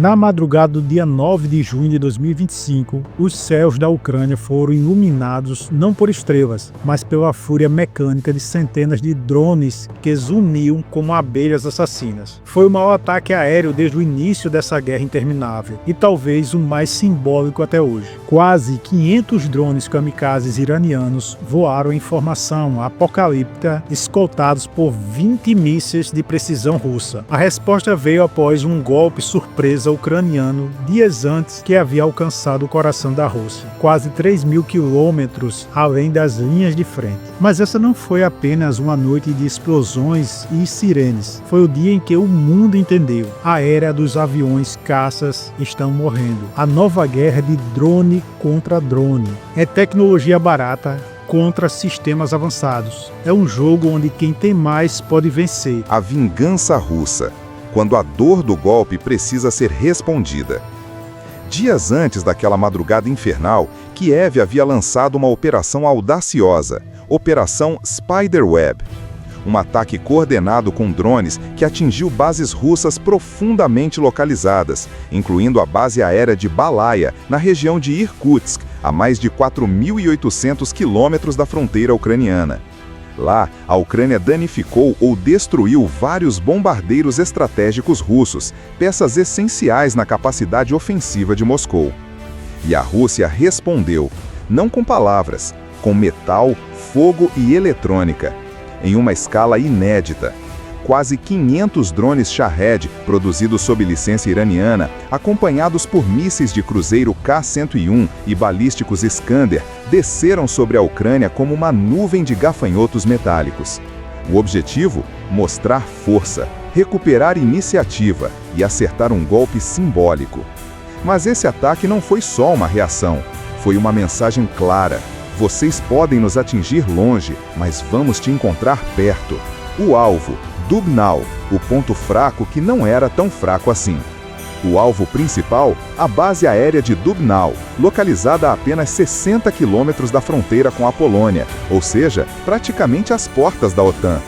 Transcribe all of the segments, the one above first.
Na madrugada do dia 9 de junho de 2025, os céus da Ucrânia foram iluminados não por estrelas, mas pela fúria mecânica de centenas de drones que zuniam como abelhas assassinas. Foi o maior ataque aéreo desde o início dessa guerra interminável, e talvez o mais simbólico até hoje. Quase 500 drones kamikazes iranianos voaram em formação apocalíptica, escoltados por 20 mísseis de precisão russa. A resposta veio após um golpe surpresa ucraniano dias antes que havia alcançado o coração da Rússia, quase 3.000 quilômetros além das linhas de frente. Mas essa não foi apenas uma noite de explosões e sirenes. Foi o dia em que o mundo entendeu: a era dos aviões caças estão morrendo. A nova guerra de drone contra drone. É tecnologia barata contra sistemas avançados. É um jogo onde quem tem mais pode vencer. A vingança russa, quando a dor do golpe precisa ser respondida. Dias antes daquela madrugada infernal, Kiev havia lançado uma operação audaciosa, Operação Spiderweb. Um ataque coordenado com drones que atingiu bases russas profundamente localizadas, incluindo a base aérea de Balaya, na região de Irkutsk, a mais de 4.800 quilômetros da fronteira ucraniana. Lá, a Ucrânia danificou ou destruiu vários bombardeiros estratégicos russos, peças essenciais na capacidade ofensiva de Moscou. E a Rússia respondeu, não com palavras, com metal, fogo e eletrônica, em uma escala inédita. Quase 500 drones Shahed, produzidos sob licença iraniana, acompanhados por mísseis de cruzeiro K-101 e balísticos Iskander, desceram sobre a Ucrânia como uma nuvem de gafanhotos metálicos. O objetivo? Mostrar força, recuperar iniciativa e acertar um golpe simbólico. Mas esse ataque não foi só uma reação, foi uma mensagem clara. Vocês podem nos atingir longe, mas vamos te encontrar perto. O alvo, Dubnau, o ponto fraco que não era tão fraco assim. O alvo principal, a base aérea de Dubnau, localizada a apenas 60 quilômetros da fronteira com a Polônia, ou seja, praticamente às portas da OTAN.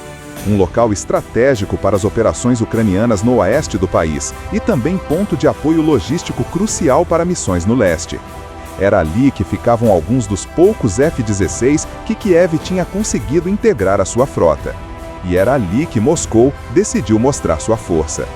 Um local estratégico para as operações ucranianas no oeste do país e também ponto de apoio logístico crucial para missões no leste. Era ali que ficavam alguns dos poucos F-16 que Kiev tinha conseguido integrar à sua frota. E era ali que Moscou decidiu mostrar sua força.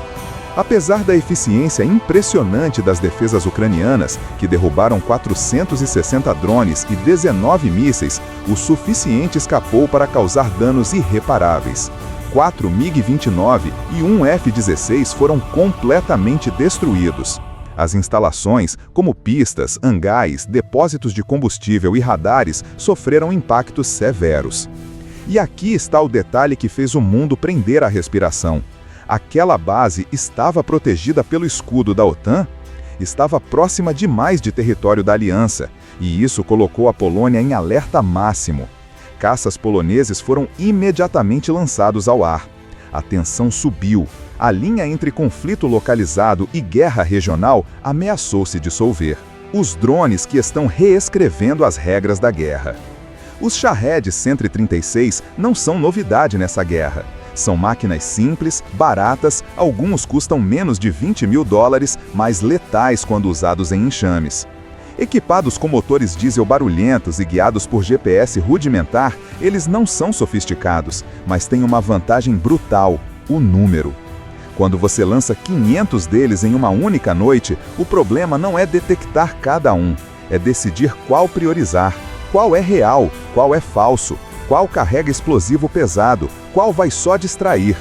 Apesar da eficiência impressionante das defesas ucranianas, que derrubaram 460 drones e 19 mísseis, o suficiente escapou para causar danos irreparáveis. 4 MiG-29 e um F-16 foram completamente destruídos. As instalações, como pistas, hangars, depósitos de combustível e radares, sofreram impactos severos. E aqui está o detalhe que fez o mundo prender a respiração. Aquela base estava protegida pelo escudo da OTAN? Estava próxima demais de território da aliança, e isso colocou a Polônia em alerta máximo. Caças poloneses foram imediatamente lançados ao ar. A tensão subiu. A linha entre conflito localizado e guerra regional ameaçou se dissolver. Os drones que estão reescrevendo as regras da guerra. Os Shahed 136 não são novidade nessa guerra. São máquinas simples, baratas, alguns custam menos de $20.000, mas letais quando usados em enxames. Equipados com motores diesel barulhentos e guiados por GPS rudimentar, eles não são sofisticados, mas têm uma vantagem brutal: o número. Quando você lança 500 deles em uma única noite, o problema não é detectar cada um, é decidir qual priorizar. Qual é real, qual é falso, qual carrega explosivo pesado, qual vai só distrair.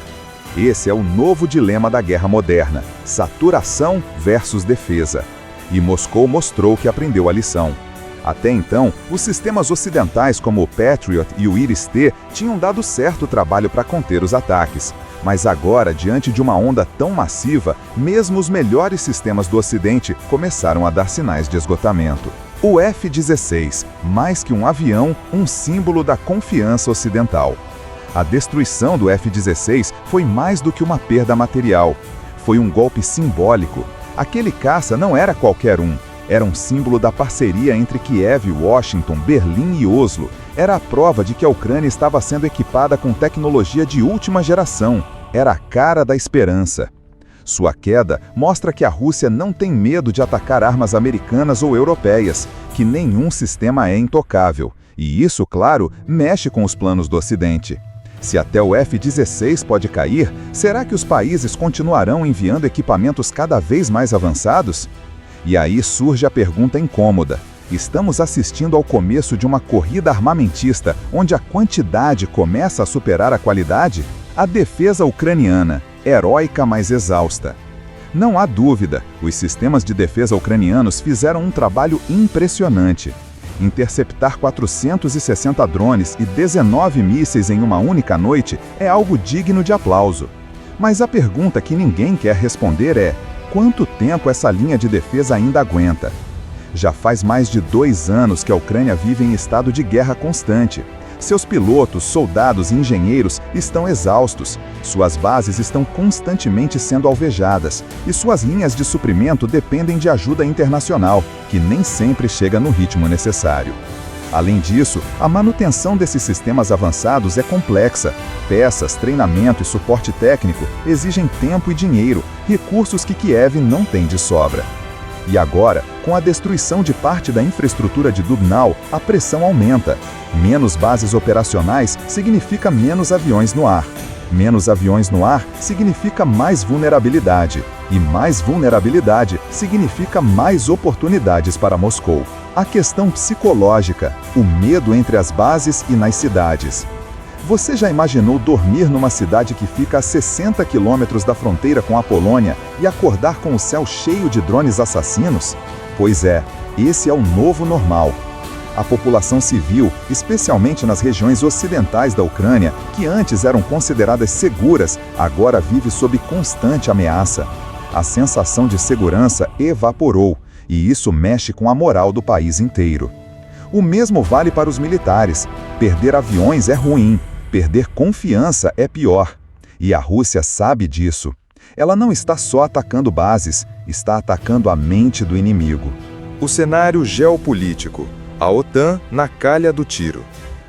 Esse é o novo dilema da guerra moderna: saturação versus defesa. E Moscou mostrou que aprendeu a lição. Até então, os sistemas ocidentais como o Patriot e o Iris-T tinham dado certo trabalho para conter os ataques. Mas agora, diante de uma onda tão massiva, mesmo os melhores sistemas do Ocidente começaram a dar sinais de esgotamento. O F-16, mais que um avião, um símbolo da confiança ocidental. A destruição do F-16 foi mais do que uma perda material. Foi um golpe simbólico. Aquele caça não era qualquer um. Era um símbolo da parceria entre Kiev, Washington, Berlim e Oslo. Era a prova de que a Ucrânia estava sendo equipada com tecnologia de última geração. Era a cara da esperança. Sua queda mostra que a Rússia não tem medo de atacar armas americanas ou europeias, que nenhum sistema é intocável. E isso, claro, mexe com os planos do Ocidente. Se até o F-16 pode cair, será que os países continuarão enviando equipamentos cada vez mais avançados? E aí surge a pergunta incômoda. Estamos assistindo ao começo de uma corrida armamentista, onde a quantidade começa a superar a qualidade? A defesa ucraniana, heróica mas exausta. Não há dúvida, os sistemas de defesa ucranianos fizeram um trabalho impressionante. Interceptar 460 drones e 19 mísseis em uma única noite é algo digno de aplauso. Mas a pergunta que ninguém quer responder é: quanto tempo essa linha de defesa ainda aguenta? Já faz mais de 2 anos que a Ucrânia vive em estado de guerra constante. Seus pilotos, soldados e engenheiros estão exaustos, suas bases estão constantemente sendo alvejadas e suas linhas de suprimento dependem de ajuda internacional, que nem sempre chega no ritmo necessário. Além disso, a manutenção desses sistemas avançados é complexa. Peças, treinamento e suporte técnico exigem tempo e dinheiro, recursos que Kiev não tem de sobra. E agora, com a destruição de parte da infraestrutura de Dubnau, a pressão aumenta. Menos bases operacionais significa menos aviões no ar. Menos aviões no ar significa mais vulnerabilidade. E mais vulnerabilidade significa mais oportunidades para Moscou. A questão psicológica, o medo entre as bases e nas cidades. Você já imaginou dormir numa cidade que fica a 60 quilômetros da fronteira com a Polônia e acordar com o céu cheio de drones assassinos? Pois é, esse é o novo normal. A população civil, especialmente nas regiões ocidentais da Ucrânia, que antes eram consideradas seguras, agora vive sob constante ameaça. A sensação de segurança evaporou, e isso mexe com a moral do país inteiro. O mesmo vale para os militares. Perder aviões é ruim. Perder confiança é pior. E a Rússia sabe disso. Ela não está só atacando bases, está atacando a mente do inimigo. O cenário geopolítico. A OTAN na calha do tiro.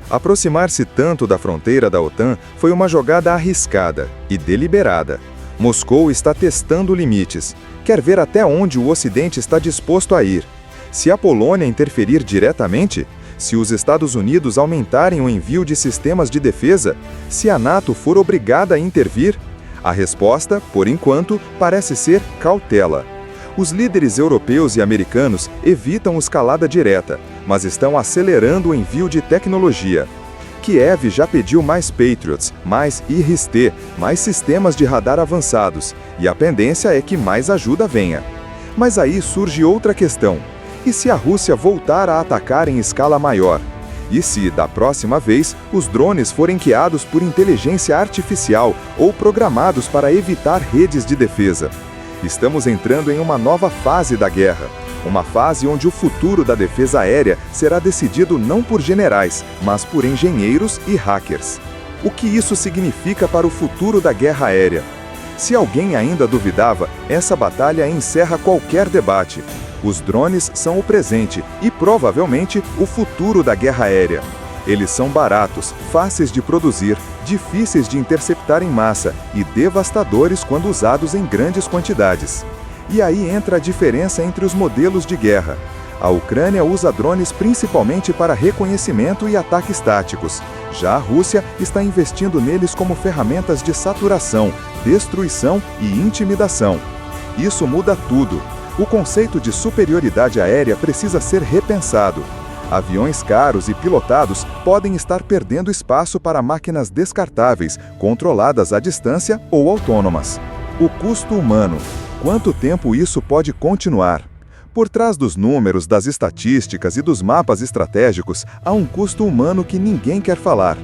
Aproximar-se tanto da fronteira da OTAN foi uma jogada arriscada e deliberada. Moscou está testando limites. Quer ver até onde o Ocidente está disposto a ir. Se a Polônia interferir diretamente, se os Estados Unidos aumentarem o envio de sistemas de defesa, se a NATO for obrigada a intervir, a resposta, por enquanto, parece ser cautela. Os líderes europeus e americanos evitam escalada direta, mas estão acelerando o envio de tecnologia. Kiev já pediu mais Patriots, mais IRIS-T, mais sistemas de radar avançados, e a pendência é que mais ajuda venha. Mas aí surge outra questão. E se a Rússia voltar a atacar em escala maior? E se, da próxima vez, os drones forem guiados por inteligência artificial ou programados para evitar redes de defesa? Estamos entrando em uma nova fase da guerra. Uma fase onde o futuro da defesa aérea será decidido não por generais, mas por engenheiros e hackers. O que isso significa para o futuro da guerra aérea? Se alguém ainda duvidava, essa batalha encerra qualquer debate. Os drones são o presente e, provavelmente, o futuro da guerra aérea. Eles são baratos, fáceis de produzir, difíceis de interceptar em massa e devastadores quando usados em grandes quantidades. E aí entra a diferença entre os modelos de guerra. A Ucrânia usa drones principalmente para reconhecimento e ataques táticos. Já a Rússia está investindo neles como ferramentas de saturação, destruição e intimidação. Isso muda tudo. O conceito de superioridade aérea precisa ser repensado. Aviões caros e pilotados podem estar perdendo espaço para máquinas descartáveis, controladas à distância ou autônomas. O custo humano. Quanto tempo isso pode continuar? Por trás dos números, das estatísticas e dos mapas estratégicos, há um custo humano que ninguém quer falar.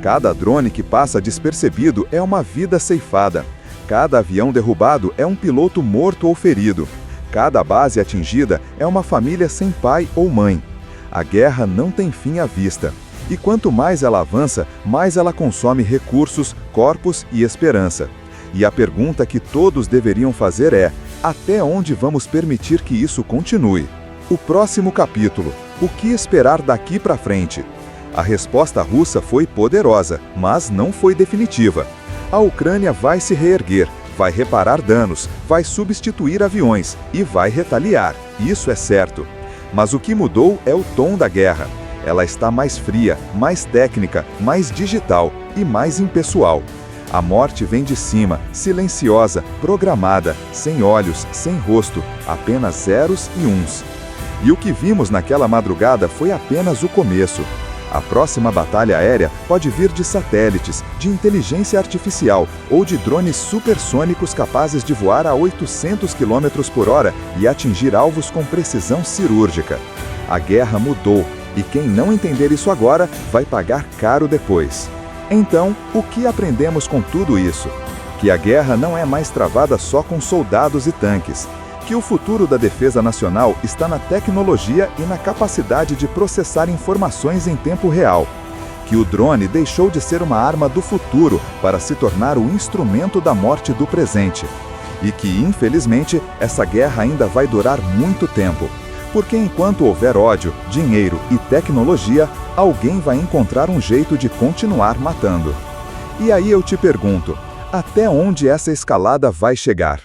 Cada drone que passa despercebido é uma vida ceifada. Cada avião derrubado é um piloto morto ou ferido. Cada base atingida é uma família sem pai ou mãe. A guerra não tem fim à vista. E quanto mais ela avança, mais ela consome recursos, corpos e esperança. E a pergunta que todos deveriam fazer é: até onde vamos permitir que isso continue? O próximo capítulo: o que esperar daqui para frente? A resposta russa foi poderosa, mas não foi definitiva. A Ucrânia vai se reerguer, vai reparar danos, vai substituir aviões e vai retaliar, isso é certo. Mas o que mudou é o tom da guerra. Ela está mais fria, mais técnica, mais digital e mais impessoal. A morte vem de cima, silenciosa, programada, sem olhos, sem rosto, apenas zeros e uns. E o que vimos naquela madrugada foi apenas o começo. A próxima batalha aérea pode vir de satélites, de inteligência artificial ou de drones supersônicos capazes de voar a 800 km por hora e atingir alvos com precisão cirúrgica. A guerra mudou e quem não entender isso agora vai pagar caro depois. Então, o que aprendemos com tudo isso? Que a guerra não é mais travada só com soldados e tanques. Que o futuro da defesa nacional está na tecnologia e na capacidade de processar informações em tempo real. Que o drone deixou de ser uma arma do futuro para se tornar o instrumento da morte do presente. E que, infelizmente, essa guerra ainda vai durar muito tempo. Porque enquanto houver ódio, dinheiro e tecnologia, alguém vai encontrar um jeito de continuar matando. E aí eu te pergunto, até onde essa escalada vai chegar?